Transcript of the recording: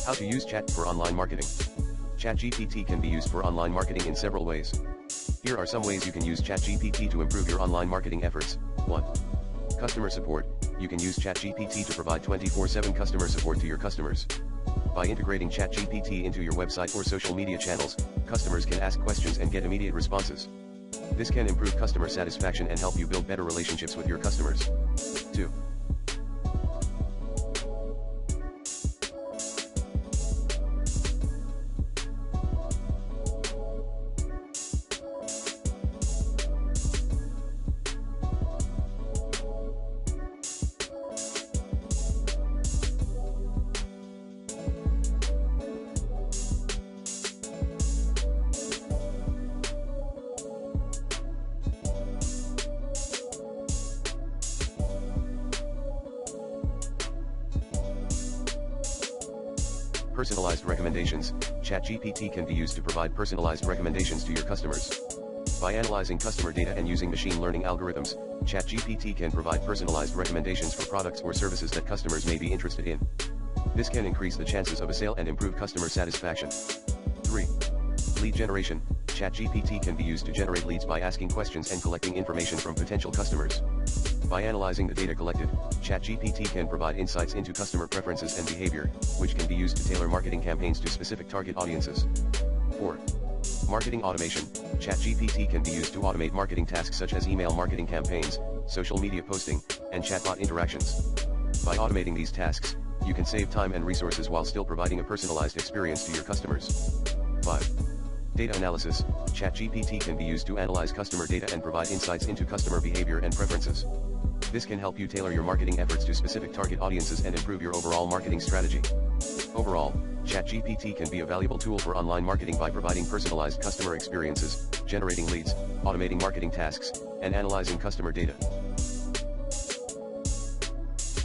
How to use chat for online marketing. ChatGPT can be used for online marketing in several ways. Here are some ways you can use ChatGPT to improve your online marketing efforts. 1. Customer support. You can use ChatGPT to provide 24/7 customer support to your customers. By integrating ChatGPT into your website or social media channels, customers can ask questions and get immediate responses. This can improve customer satisfaction and help you build better relationships with your customers. 2. Personalized recommendations. ChatGPT can be used to provide personalized recommendations to your customers. By analyzing customer data and using machine learning algorithms, ChatGPT can provide personalized recommendations for products or services that customers may be interested in. This can increase the chances of a sale and improve customer satisfaction. 3. Lead generation. ChatGPT can be used to generate leads by asking questions and collecting information from potential customers. By analyzing the data collected, ChatGPT can provide insights into customer preferences and behavior, which can be used to tailor marketing campaigns to specific target audiences. 4. Marketing automation. ChatGPT can be used to automate marketing tasks such as email marketing campaigns, social media posting, and chatbot interactions. By automating these tasks, you can save time and resources while still providing a personalized experience to your customers. 5. Data analysis. ChatGPT can be used to analyze customer data and provide insights into customer behavior and preferences. This can help you tailor your marketing efforts to specific target audiences and improve your overall marketing strategy. Overall, ChatGPT can be a valuable tool for online marketing by providing personalized customer experiences, generating leads, automating marketing tasks, and analyzing customer data.